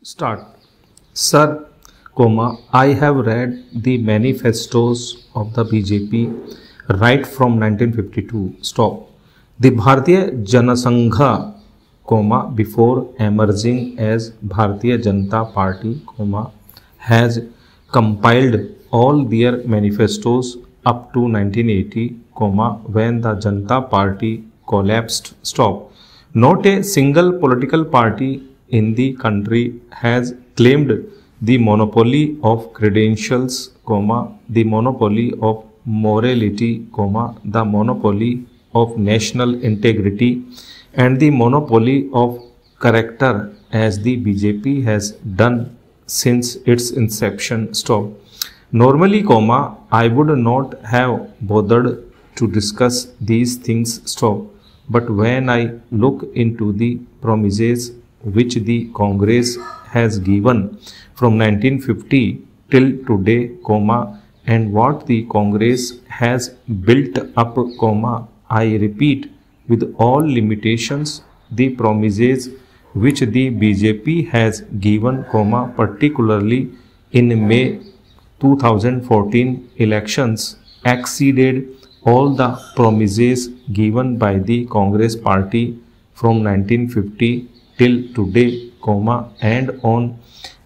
Start. Sir, I have read the manifestos of the BJP right from 1952. Stop. The Bharatiya Janasangha, before emerging as Bharatiya Janata Party, has compiled all their manifestos up to 1980, when the Janata Party collapsed. Stop. Not a single political party in the country has claimed the monopoly of credentials, the monopoly of morality, the monopoly of national integrity, and the monopoly of character as the BJP has done since its inception. Stop. Normally, I would not have bothered to discuss these things. Stop. But when I look into the promises which the Congress has given from 1950 till today, and what the Congress has built up, I repeat with all limitations, the promises which the BJP has given, particularly in May 2014 elections, exceeded all the promises given by the Congress party from 1950 till today, and on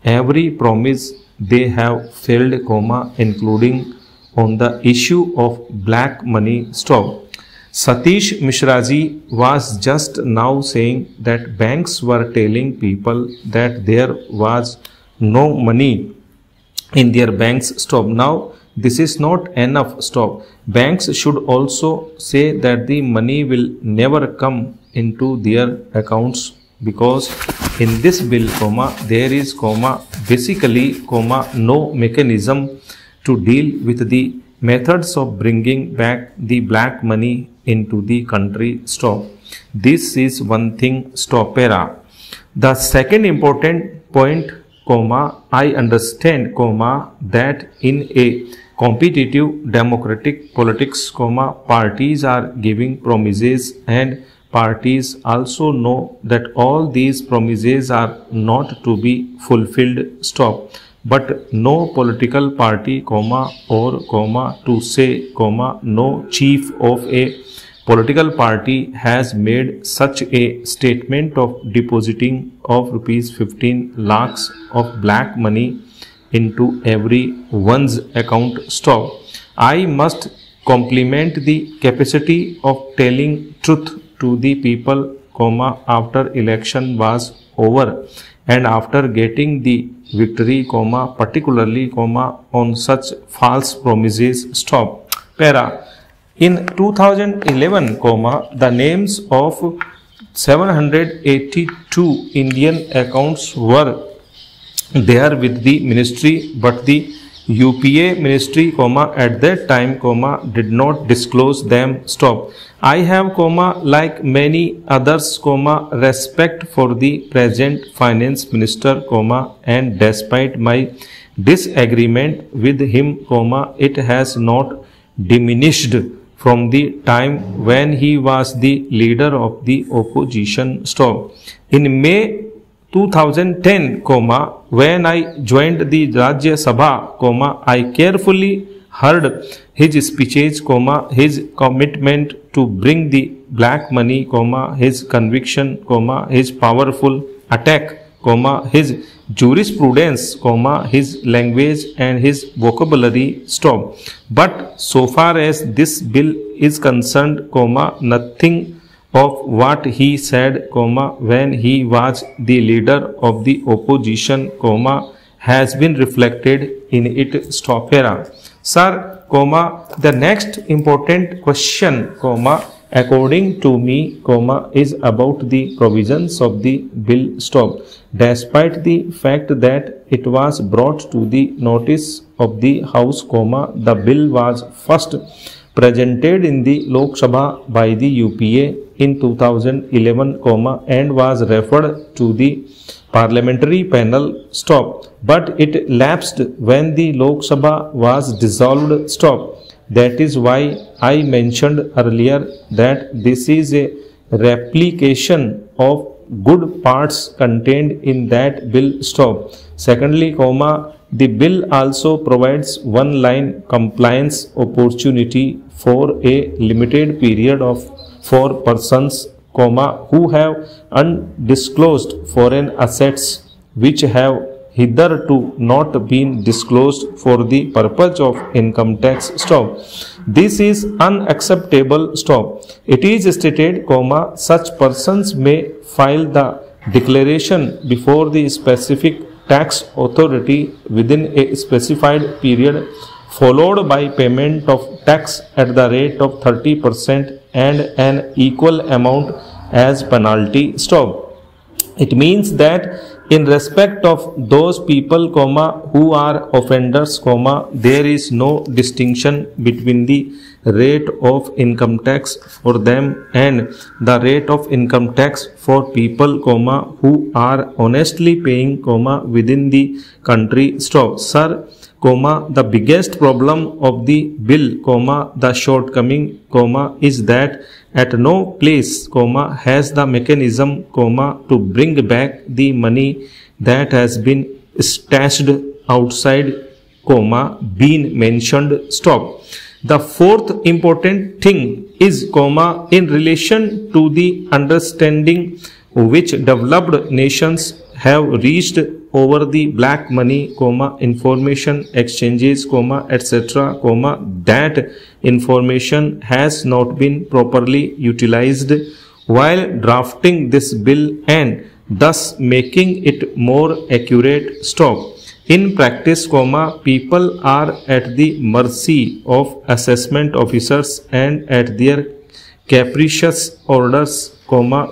every promise they have failed, including on the issue of black money. Stop. Satish Mishraji was just now saying that banks were telling people that there was no money in their banks. Stop. Now this is not enough. Stop. Banks should also say that the money will never come into their accounts, because in this bill, there is, basically, no mechanism to deal with the methods of bringing back the black money into the country. Stop. This is one thing. Stop. The second important point, I understand, that in a competitive democratic politics, parties are giving promises, and parties also know that all these promises are not to be fulfilled. Stop. But no political party, or, to say, no chief of a political party has made such a statement of depositing of rupees 15 lakhs of black money into everyone's account. Stop. I must compliment the capacity of telling truth to the people, after election was over and after getting the victory, particularly, on such false promises. Stop. In 2011, the names of 782 Indian accounts were there with the ministry, but the UPA ministry, at that time, did not disclose them. Stop. I have, like many others, respect for the present finance minister, and despite my disagreement with him, it has not diminished from the time when he was the leader of the opposition. Stop. In May 2010, when I joined the Rajya Sabha, I carefully heard his speeches, his commitment to bring the black money, his conviction, his powerful attack, his jurisprudence, his language and his vocabulary. Stop. But so far as this bill is concerned, nothing of what he said, when he was the leader of the opposition, has been reflected in it. Stop. Sir, the next important question, according to me, is about the provisions of the bill. Stop. Despite the fact that it was brought to the notice of the House, the bill was first presented in the Lok Sabha by the UPA in 2011, and was referred to the parliamentary panel. Stop. But it lapsed when the Lok Sabha was dissolved. Stop. That is why I mentioned earlier that this is a replication of good parts contained in that bill. Stop. Secondly, the bill also provides one line compliance opportunity for a limited period for persons, who have undisclosed foreign assets which have hitherto not been disclosed for the purpose of income tax. Stop. This is unacceptable. Stop. It is stated, such persons may file the declaration before the specific tax authority within a specified period, followed by payment of tax at the rate of 30% and an equal amount as penalty. Stop. It means that in respect of those people, who are offenders, there is no distinction between the rate of income tax for them and the rate of income tax for people, who are honestly paying, within the country. Stop. Sir, the biggest problem of the bill, the shortcoming, is that at no place, has the mechanism, to bring back the money that has been stashed outside, been mentioned. Stop. The fourth important thing is, in relation to the understanding which developed nations have reached over the black money, information exchanges, etc., that information has not been properly utilized while drafting this bill and thus making it more accurate. Stop. In practice, people are at the mercy of assessment officers and at their capricious orders,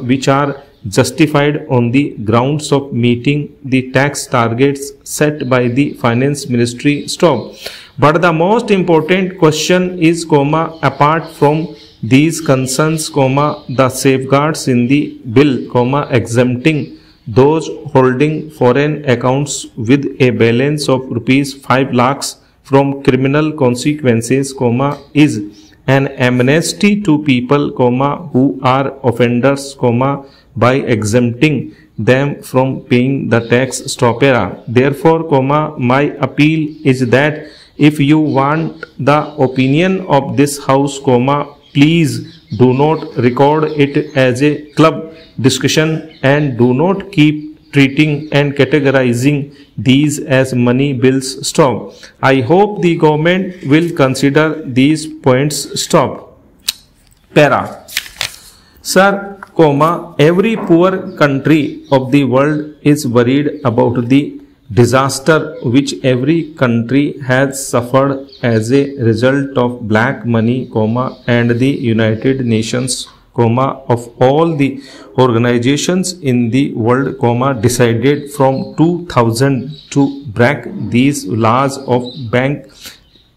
which are justified on the grounds of meeting the tax targets set by the finance ministry. Stop. But the most important question is, apart from these concerns, the safeguards in the bill, exempting those holding foreign accounts with a balance of rupees 5 lakhs from criminal consequences, is an amnesty to people, who are offenders, by exempting them from paying the tax. Stop. Therefore, my appeal is that if you want the opinion of this house, please do not record it as a club discussion and do not keep treating and categorizing these as money bills. Stop. I hope the government will consider these points. Stop. Para. Sir, every poor country of the world is worried about the disaster which every country has suffered as a result of black money, and the United Nations, of all the organizations in the world, decided from 2000 to break these laws of bank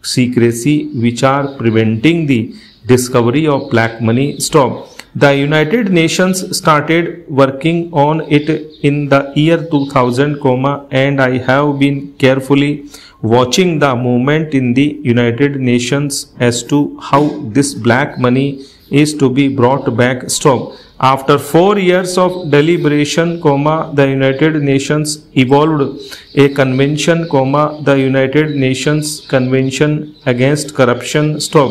secrecy which are preventing the discovery of black money. Stop. The United Nations started working on it in the year 2000, and I have been carefully watching the movement in the United Nations as to how this black money is to be brought back. Stop. After 4 years of deliberation, the United Nations evolved a convention, the United Nations Convention Against Corruption. Stop.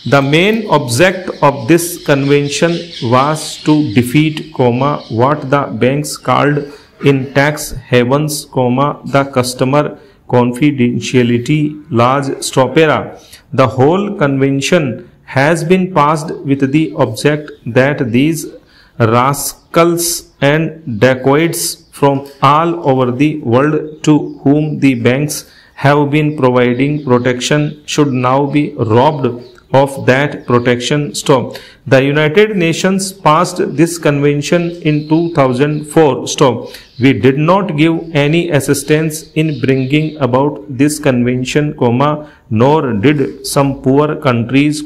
The main object of this convention was to defeat, what the banks called in tax havens, the customer confidentiality laws. Stop. The whole convention has been passed with the object that these rascals and dacoits from all over the world to whom the banks have been providing protection should now be robbed of that protection. Stop. The United Nations passed this convention in 2004. Stop. We did not give any assistance in bringing about this convention, nor did some poor countries,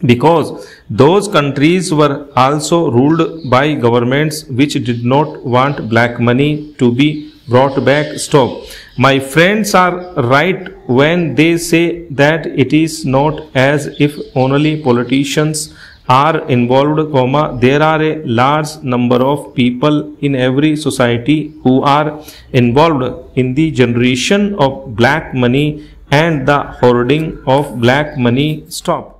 because those countries were also ruled by governments which did not want black money to be brought back. Stop. My friends are right when they say that it is not as if only politicians are involved, there are a large number of people in every society who are involved in the generation of black money and the hoarding of black money stop.